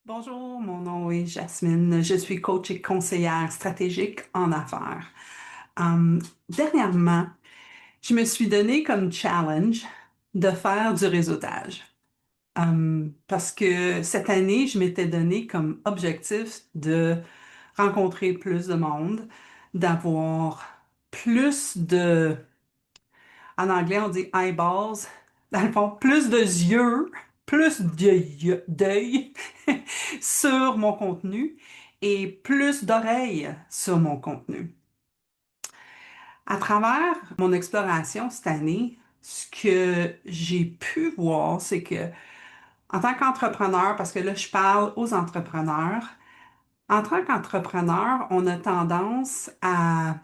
Bonjour, mon nom est Jasmine. Je suis coach et conseillère stratégique en affaires. Dernièrement, je me suis donné comme challenge de faire du réseautage. Parce que cette année, je m'étais donné comme objectif de rencontrer plus de monde, d'avoir plus de, en anglais, on dit eyeballs, dans le fond, plus de yeux, plus d'œil sur mon contenu et plus d'oreilles sur mon contenu. À travers mon exploration cette année, ce que j'ai pu voir, c'est que en tant qu'entrepreneur, parce que là, je parle aux entrepreneurs, en tant qu'entrepreneur, on a tendance à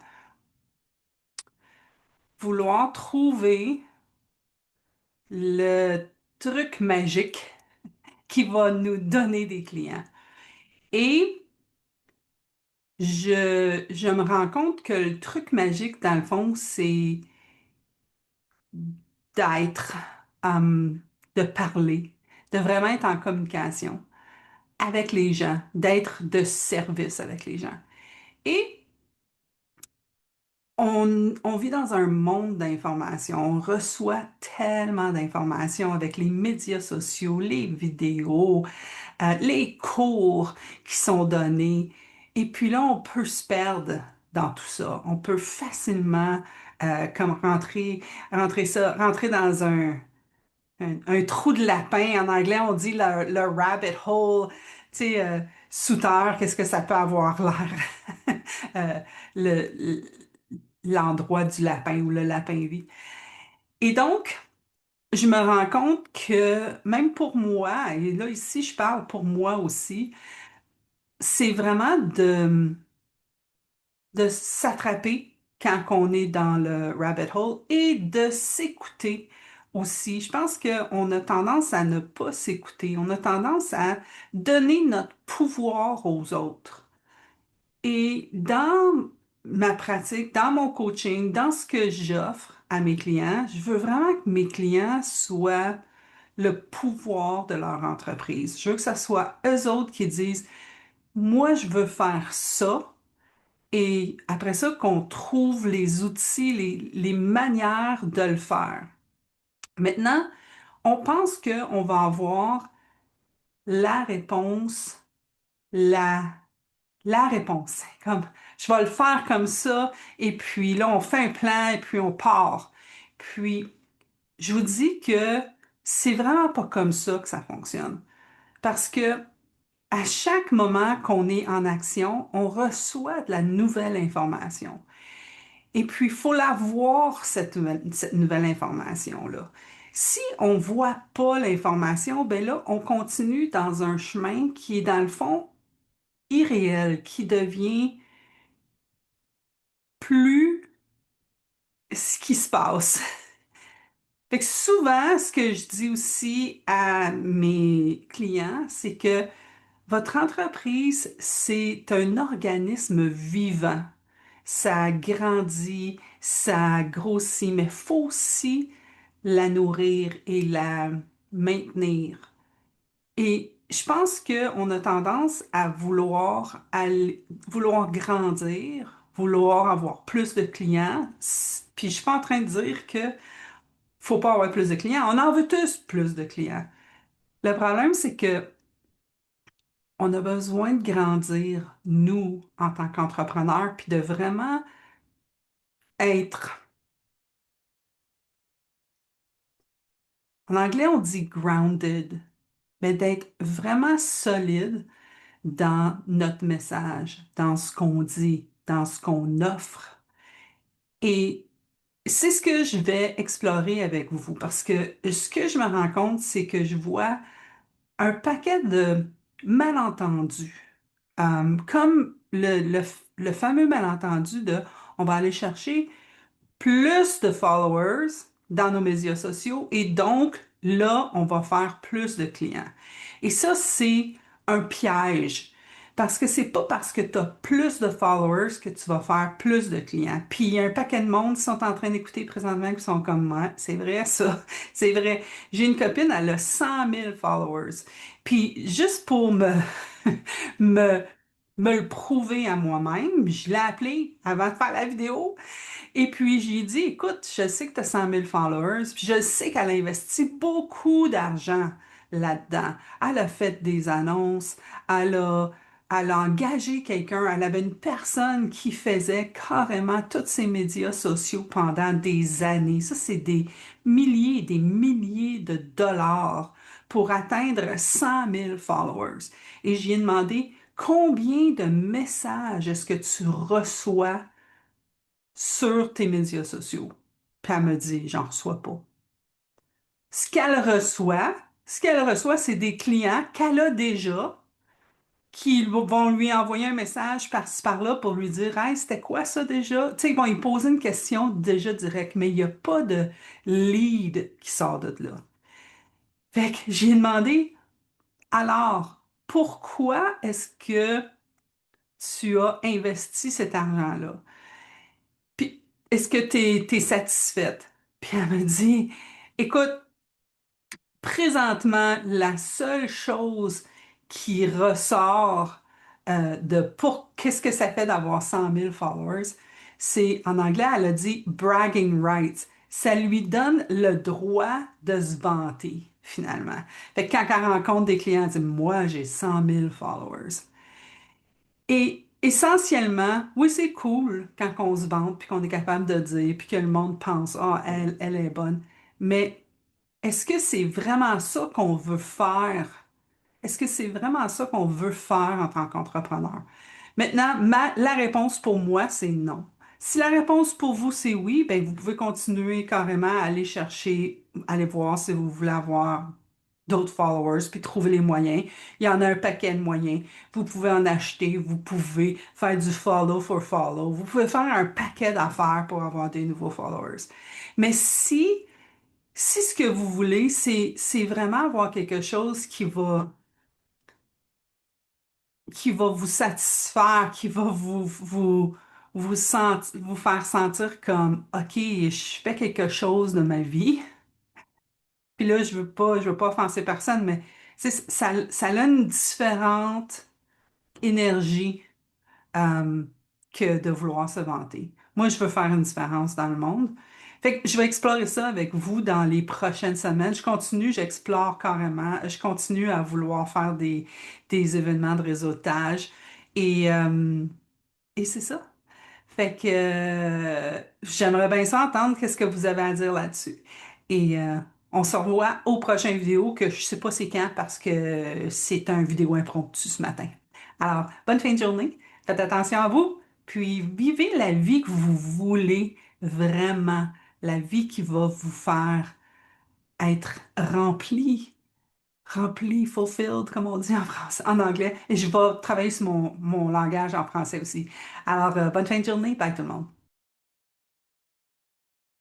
vouloir trouver le truc magique qui va nous donner des clients. Et je me rends compte que le truc magique, dans le fond, c'est d'être, euh, de parler, de vraiment être en communication avec les gens, d'être de service avec les gens. Et on vit dans un monde d'informations. On reçoit tellement d'informations avec les médias sociaux, les vidéos, les cours qui sont donnés. Et puis là, on peut se perdre dans tout ça. On peut facilement comme rentrer dans un trou de lapin. En anglais, on dit le rabbit hole. Tu sais, sous terre, qu'est-ce que ça peut avoir l'air? Euh, le, l'endroit du lapin où le lapin vit. Et donc, je me rends compte que même pour moi, et là ici je parle pour moi aussi, c'est vraiment de s'attraper quand on est dans le rabbit hole et de s'écouter aussi. Je pense qu'on a tendance à ne pas s'écouter. On a tendance à donner notre pouvoir aux autres. Et dans ma pratique, dans mon coaching, dans ce que j'offre à mes clients, je veux vraiment que mes clients soient le pouvoir de leur entreprise. Je veux que ce soit eux autres qui disent, moi, je veux faire ça. Et après ça, qu'on trouve les outils, les manières de le faire. Maintenant, on pense qu'on va avoir la réponse, la, la réponse. Comme, je vais le faire comme ça, et puis là, on fait un plan, et puis on part. Puis, je vous dis que c'est vraiment pas comme ça que ça fonctionne. Parce que à chaque moment qu'on est en action, on reçoit de la nouvelle information. Et puis, il faut la voir, cette nouvelle information-là. Si on ne voit pas l'information, ben là, on continue dans un chemin qui est, dans le fond, irréel, qui devient plus ce qui se passe. Fait que souvent, ce que je dis aussi à mes clients, c'est que votre entreprise, c'est un organisme vivant. Ça grandit, ça grossit, mais il faut aussi la nourrir et la maintenir. Et je pense qu'on a tendance à vouloir grandir, vouloir avoir plus de clients. Puis je suis pas en train de dire que faut pas avoir plus de clients. On en veut tous plus de clients. Le problème, c'est que on a besoin de grandir, nous, en tant qu'entrepreneurs, puis de vraiment être, en anglais, on dit grounded, mais d'être vraiment solide dans notre message, dans ce qu'on dit, dans ce qu'on offre. Et c'est ce que je vais explorer avec vous, parce que ce que je me rends compte, c'est que je vois un paquet de malentendus. Comme le fameux malentendu de on va aller chercher plus de followers dans nos médias sociaux et donc là, on va faire plus de clients. Et ça, c'est un piège Parce que c'est pas parce que tu as plus de followers que tu vas faire plus de clients. Puis il y a un paquet de monde qui sont en train d'écouter présentement qui sont comme moi. C'est vrai ça, c'est vrai. J'ai une copine, elle a 100 000 followers. Puis juste pour me, me le prouver à moi-même, je l'ai appelée avant de faire la vidéo. Et puis, j'ai dit, écoute, je sais que tu as 100 000 followers, puis je sais qu'elle a investi beaucoup d'argent là-dedans. Elle a fait des annonces, elle a, elle a engagé quelqu'un, elle avait une personne qui faisait carrément tous ses médias sociaux pendant des années. Ça, c'est des milliers de dollars pour atteindre 100 000 followers. Et j'y ai demandé, combien de messages est-ce que tu reçois sur tes médias sociaux? Puis elle me dit, j'en reçois pas. Ce qu'elle reçoit, c'est des clients qu'elle a déjà, qui vont lui envoyer un message par-ci par-là pour lui dire, hey, c'était quoi ça déjà? Tu sais, ils vont lui poser une question déjà directe, mais il n'y a pas de lead qui sort de là. Fait que j'ai demandé, alors, pourquoi est-ce que tu as investi cet argent-là? Puis, est-ce que tu es satisfaite? Puis elle me dit, écoute, présentement, la seule chose qui ressort de pour qu'est-ce que ça fait d'avoir 100 000 followers, c'est, en anglais, elle a dit bragging rights. Ça lui donne le droit de se vanter, finalement. Fait que quand elle rencontre des clients, elle dit, moi, j'ai 100 000 followers. Et essentiellement, oui, c'est cool quand on se vante, puis qu'on est capable de dire, puis que le monde pense, ah, elle est bonne. Mais est-ce que c'est vraiment ça qu'on veut faire? Est-ce que c'est vraiment ça qu'on veut faire en tant qu'entrepreneur? Maintenant, la réponse pour moi, c'est non. Si la réponse pour vous, c'est oui, ben vous pouvez continuer carrément à aller chercher, aller voir si vous voulez avoir d'autres followers, puis trouver les moyens. Il y en a un paquet de moyens. Vous pouvez en acheter, vous pouvez faire du follow for follow, vous pouvez faire un paquet d'affaires pour avoir des nouveaux followers. Mais si ce que vous voulez, c'est vraiment avoir quelque chose qui va vous satisfaire, qui va vous faire sentir comme, OK, je fais quelque chose de ma vie. Puis là, je veux pas offenser personne, mais ça a une différente énergie euh, que de vouloir se vanter. Moi, je veux faire une différence dans le monde. Fait que je vais explorer ça avec vous dans les prochaines semaines. Je continue, j'explore carrément. Je continue à vouloir faire des événements de réseautage. Et, euh, et c'est ça. Fait que j'aimerais bien ça entendre qu'est-ce que vous avez à dire là-dessus. Et on se revoit aux prochaines vidéos que je sais pas c'est quand parce que c'est un vidéo impromptu ce matin. Alors, bonne fin de journée. Faites attention à vous. Puis vivez la vie que vous voulez vraiment. La vie qui va vous faire être rempli, fulfilled, comme on dit en français, en anglais. Et je vais travailler sur mon langage en français aussi. Alors, bonne fin de journée. Bye tout le monde.